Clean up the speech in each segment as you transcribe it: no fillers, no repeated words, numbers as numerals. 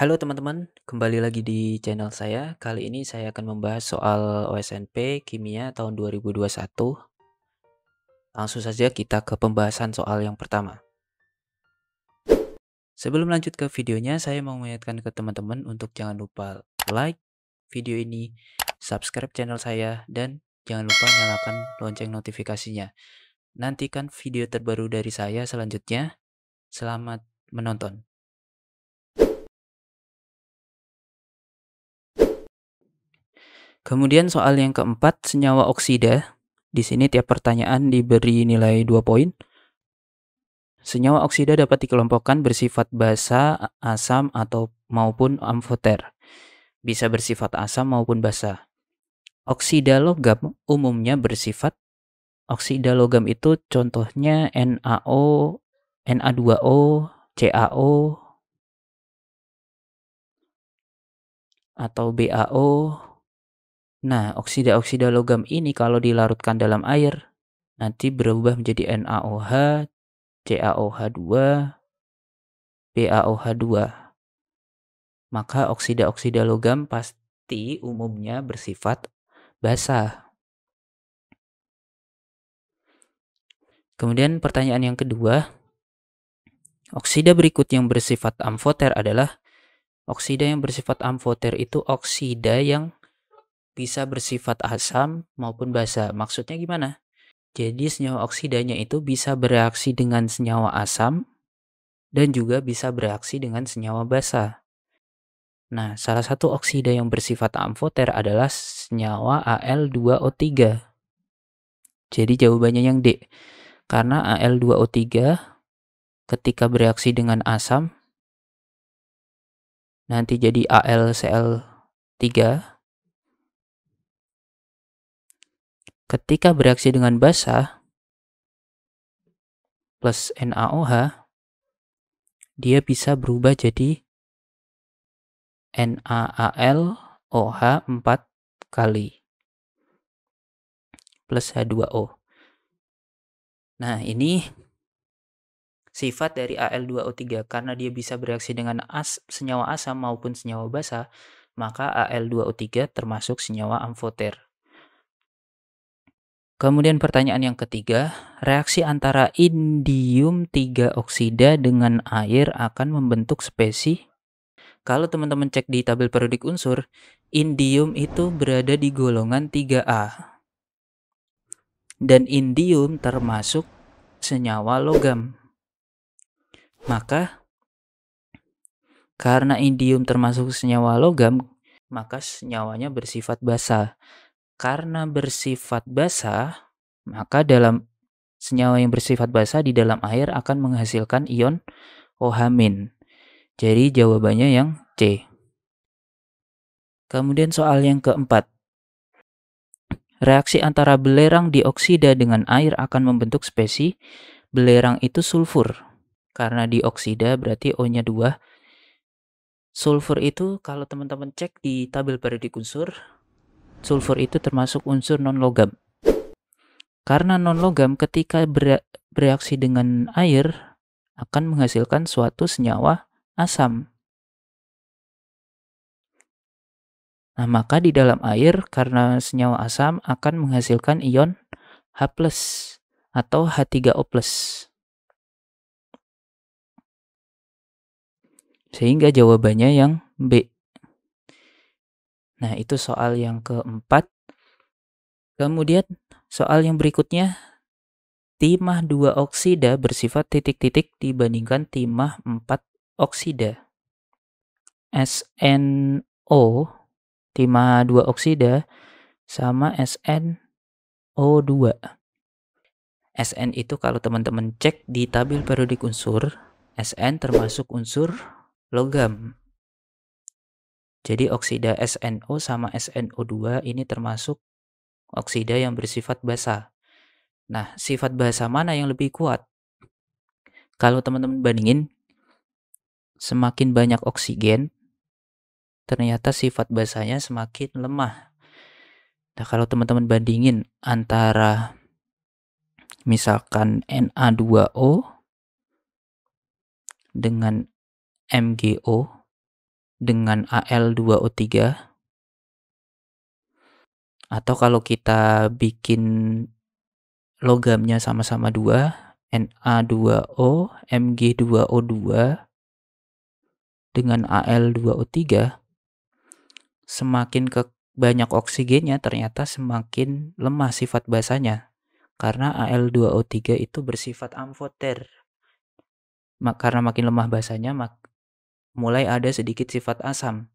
Halo teman-teman, kembali lagi di channel saya. Kali ini saya akan membahas soal OSNP Kimia tahun 2021. Langsung saja kita ke pembahasan soal yang pertama. Sebelum lanjut ke videonya, saya mau mengingatkan ke teman-teman untuk jangan lupa like video ini, subscribe channel saya, dan jangan lupa nyalakan lonceng notifikasinya. Nantikan video terbaru dari saya selanjutnya. Selamat menonton. Kemudian soal yang keempat, senyawa oksida. Di sini tiap pertanyaan diberi nilai 2 poin. Senyawa oksida dapat dikelompokkan bersifat basa, asam, atau maupun amfoter. Bisa bersifat asam maupun basa. Oksida logam umumnya bersifat oksida logam itu contohnya NaO, Na2O, CaO, atau BaO. Nah, oksida-oksida logam ini kalau dilarutkan dalam air, nanti berubah menjadi NaOH, CaOH2, BaOH2. Maka oksida-oksida logam pasti umumnya bersifat basa. Kemudian pertanyaan yang kedua, oksida berikut yang bersifat amfoter adalah oksida yang bersifat amfoter itu oksida yang bisa bersifat asam maupun basa. Maksudnya gimana? Jadi senyawa oksidanya itu bisa bereaksi dengan senyawa asam dan juga bisa bereaksi dengan senyawa basa. Nah, salah satu oksida yang bersifat amfoter adalah senyawa Al2O3. Jadi jawabannya yang D. Karena Al2O3 ketika bereaksi dengan asam nanti jadi AlCl3. Ketika bereaksi dengan basa plus NaOH, dia bisa berubah jadi NaAlOH 4 kali plus H2O. Nah, ini sifat dari Al2O3 karena dia bisa bereaksi dengan senyawa asam maupun senyawa basa, maka Al2O3 termasuk senyawa amfoter. Kemudian pertanyaan yang ketiga, reaksi antara indium 3 oksida dengan air akan membentuk spesi. Kalau teman-teman cek di tabel periodik unsur, indium itu berada di golongan 3A. Dan indium termasuk senyawa logam. Maka karena indium termasuk senyawa logam, maka senyawanya bersifat basa. Karena bersifat basa, maka dalam senyawa yang bersifat basa di dalam air akan menghasilkan ion OH-. Jadi jawabannya yang C. Kemudian soal yang keempat. Reaksi antara belerang dioksida dengan air akan membentuk spesi. Belerang itu sulfur. Karena dioksida berarti O-nya 2. Sulfur itu kalau teman-teman cek di tabel periodik unsur, sulfur itu termasuk unsur non-logam. Karena non-logam ketika bereaksi dengan air akan menghasilkan suatu senyawa asam. Nah, maka di dalam air karena senyawa asam akan menghasilkan ion H+ atau H3O+. Sehingga jawabannya yang B. Nah, itu soal yang keempat. Kemudian soal yang berikutnya, timah 2 oksida bersifat titik-titik dibandingkan timah 4 oksida. SNO, timah 2 oksida, sama SNO2. Sn itu kalau teman-teman cek di tabel periodik unsur, Sn termasuk unsur logam. Jadi oksida SNO sama SNO2 ini termasuk oksida yang bersifat basa. Nah, sifat basa mana yang lebih kuat? Kalau teman-teman bandingin, semakin banyak oksigen, ternyata sifat basanya semakin lemah. Nah, kalau teman-teman bandingin antara misalkan Na2O dengan MgO, dengan Al2O3. Atau kalau kita bikin logamnya sama-sama 2, Na2O, Mg2O2 dengan Al2O3, semakin banyak oksigennya ternyata semakin lemah sifat basanya. Karena Al2O3 itu bersifat amfoter. Karena makin lemah basanya, mulai ada sedikit sifat asam.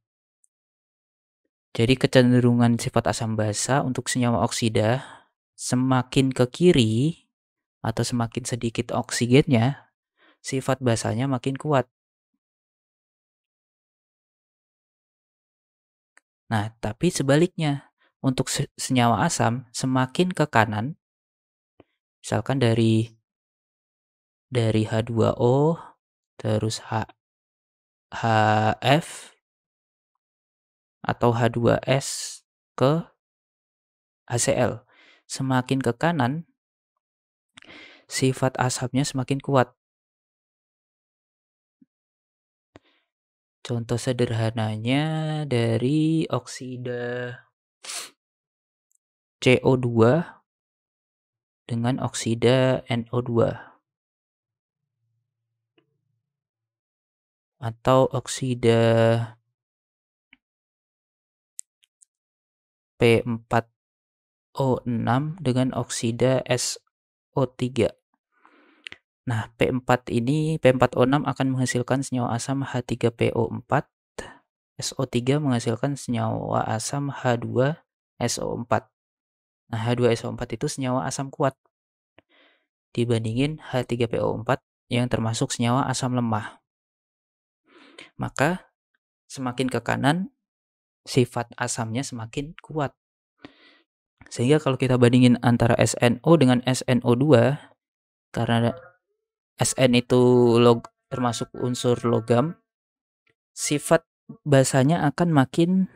Jadi kecenderungan sifat asam basa untuk senyawa oksida semakin ke kiri atau semakin sedikit oksigennya, sifat basanya makin kuat. Nah, tapi sebaliknya, untuk senyawa asam semakin ke kanan, misalkan dari H2O terus HF atau H2S ke HCl. Semakin ke kanan, sifat asamnya semakin kuat. Contoh sederhananya dari oksida CO2 dengan oksida NO2. Atau oksida P4O6 dengan oksida SO3. Nah, P4O6 akan menghasilkan senyawa asam H3PO4, SO3 menghasilkan senyawa asam H2SO4. Nah, H2SO4 itu senyawa asam kuat dibandingin H3PO4 yang termasuk senyawa asam lemah. Maka semakin ke kanan, sifat asamnya semakin kuat. Sehingga kalau kita bandingin antara SNO dengan SNO2, karena SN itu termasuk unsur logam, sifat basanya akan makin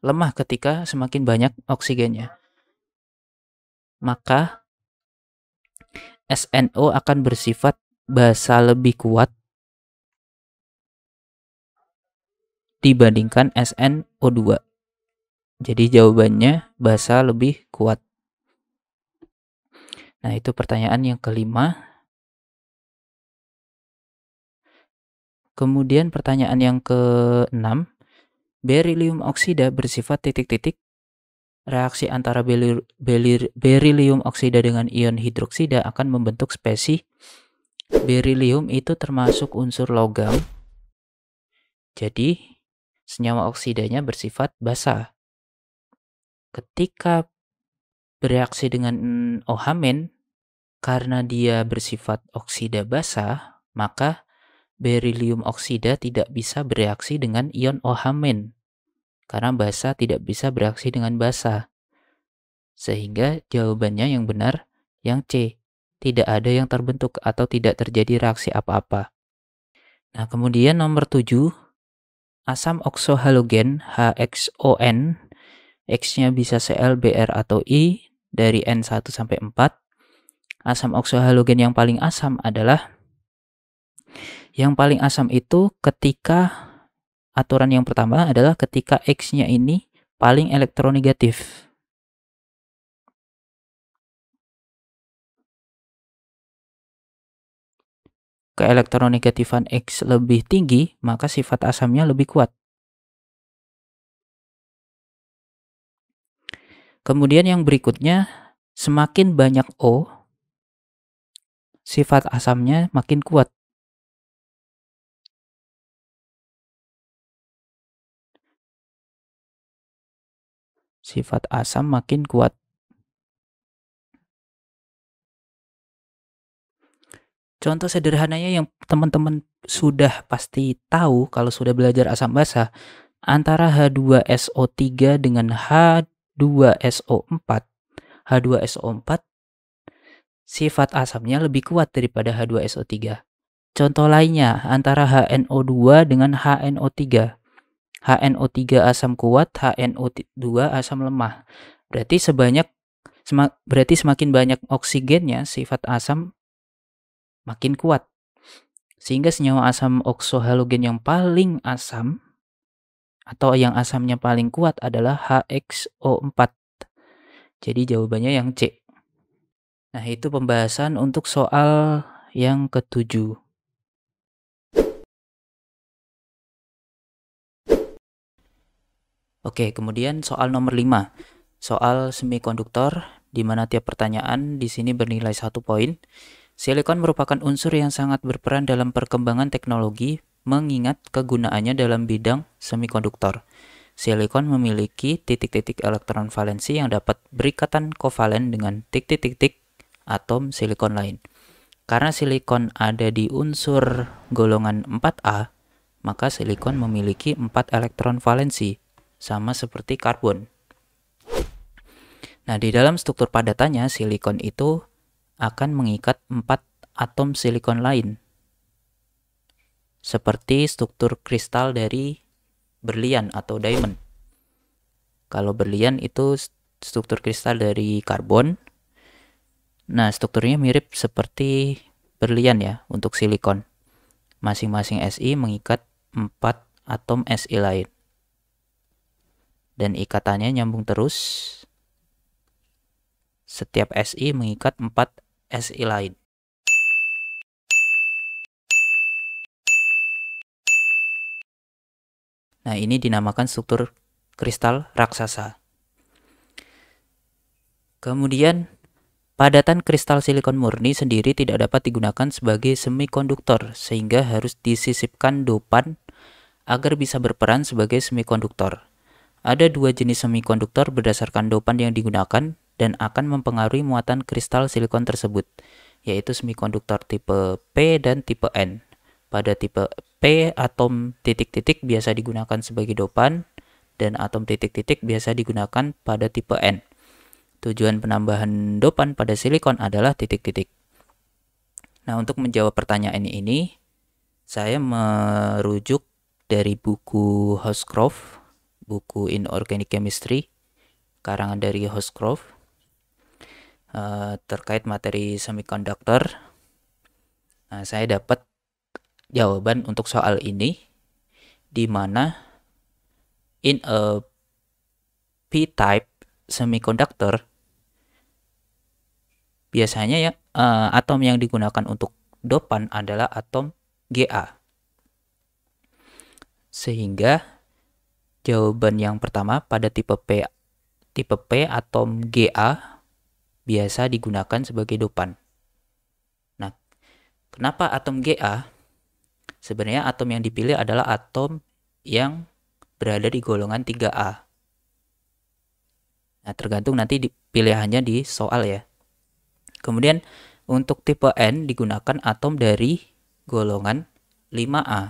lemah ketika semakin banyak oksigennya. Maka SNO akan bersifat basa lebih kuat dibandingkan SNO2. Jadi jawabannya basa lebih kuat. Nah, itu pertanyaan yang kelima. Kemudian pertanyaan yang keenam, berilium oksida bersifat titik-titik. Reaksi antara berilium oksida dengan ion hidroksida akan membentuk spesi. Berilium itu termasuk unsur logam. Jadi, senyawa oksidanya bersifat basa. Ketika bereaksi dengan OH-, karena dia bersifat oksida basa, maka berilium oksida tidak bisa bereaksi dengan ion OH-, karena basa tidak bisa bereaksi dengan basa. Sehingga jawabannya yang benar yang C. Tidak ada yang terbentuk atau tidak terjadi reaksi apa-apa. Nah, kemudian nomor 7, asam oksohalogen HXON, X-nya bisa Cl, Br, atau I dari N1 sampai 4. Asam oksohalogen yang paling asam adalah itu ketika aturan yang pertama adalah ketika X-nya ini paling elektronegatif. Keelektronegatifan X lebih tinggi, maka sifat asamnya lebih kuat. Kemudian yang berikutnya, semakin banyak O, sifat asamnya makin kuat. Sifat asam makin kuat. Contoh sederhananya yang teman-teman sudah pasti tahu kalau sudah belajar asam basa, antara H2SO3 dengan H2SO4. H2SO4 sifat asamnya lebih kuat daripada H2SO3. Contoh lainnya antara HNO2 dengan HNO3. HNO3 asam kuat, HNO2 asam lemah. Berarti semakin banyak oksigennya, sifat asam makin kuat. Sehingga senyawa asam oksohalogen yang paling asam atau yang asamnya paling kuat adalah HXO4. Jadi jawabannya yang C. Nah, itu pembahasan untuk soal yang ketujuh. Oke, kemudian soal nomor 5. Soal semikonduktor, di mana tiap pertanyaan di sini bernilai 1 poin. Silikon merupakan unsur yang sangat berperan dalam perkembangan teknologi, mengingat kegunaannya dalam bidang semikonduktor. Silikon memiliki titik-titik elektron valensi yang dapat berikatan kovalen dengan titik-titik atom silikon lain. Karena silikon ada di unsur golongan 4A, maka silikon memiliki 4 elektron valensi, sama seperti karbon. Nah, di dalam struktur padatannya, silikon itu akan mengikat 4 atom silikon lain, seperti struktur kristal dari berlian atau diamond. Kalau berlian itu struktur kristal dari karbon. Nah, strukturnya mirip seperti berlian ya untuk silikon. Masing-masing Si mengikat 4 atom Si lain. Dan ikatannya nyambung terus. Setiap Si mengikat 4 Si lain. Nah, ini dinamakan struktur kristal raksasa. Kemudian, padatan kristal silikon murni sendiri tidak dapat digunakan sebagai semikonduktor, sehingga harus disisipkan dopan agar bisa berperan sebagai semikonduktor. Ada 2 jenis semikonduktor berdasarkan dopan yang digunakan dan akan mempengaruhi muatan kristal silikon tersebut, yaitu semikonduktor tipe P dan tipe N. Pada tipe P, atom titik-titik biasa digunakan sebagai dopan, dan atom titik-titik biasa digunakan pada tipe N. Tujuan penambahan dopan pada silikon adalah titik-titik. Nah, untuk menjawab pertanyaan ini, saya merujuk dari buku Housecroft, buku Inorganic Chemistry, karangan dari Housecroft, terkait materi semikonduktor. Nah, saya dapat jawaban untuk soal ini, di mana in a P-type semiconductor, biasanya ya atom yang digunakan untuk dopan adalah atom Ga. Sehingga jawaban yang pertama pada tipe P atom Ga biasa digunakan sebagai dopan. Nah, kenapa atom Ga? Sebenarnya atom yang dipilih adalah atom yang berada di golongan 3A. Nah, tergantung nanti pilihannya di soal ya. Kemudian untuk tipe N digunakan atom dari golongan 5A.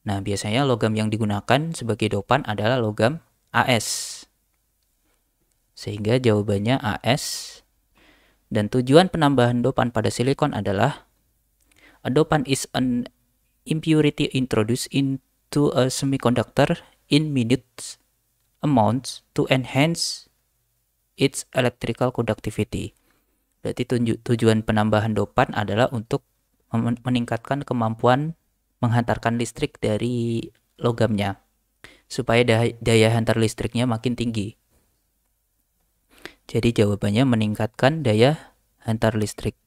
Nah, biasanya logam yang digunakan sebagai dopan adalah logam As. Sehingga jawabannya As. Dan tujuan penambahan dopan pada silikon adalah a dopan is an impurity introduced into a semiconductor in minute amounts to enhance its electrical conductivity. Berarti tujuan penambahan dopan adalah untuk meningkatkan kemampuan menghantarkan listrik dari logamnya, supaya daya hantar listriknya makin tinggi. Jadi jawabannya meningkatkan daya hantar listrik.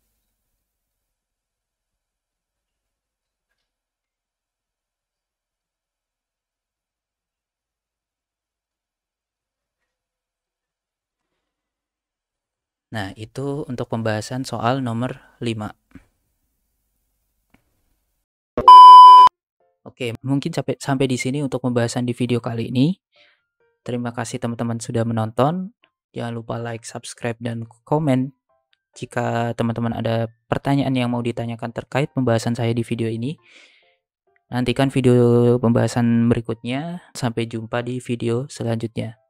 Nah, itu untuk pembahasan soal nomor 5. Oke, mungkin sampai di sini untuk pembahasan di video kali ini. Terima kasih teman-teman sudah menonton. Jangan lupa like, subscribe, dan komen jika teman-teman ada pertanyaan yang mau ditanyakan terkait pembahasan saya di video ini. Nantikan video pembahasan berikutnya. Sampai jumpa di video selanjutnya.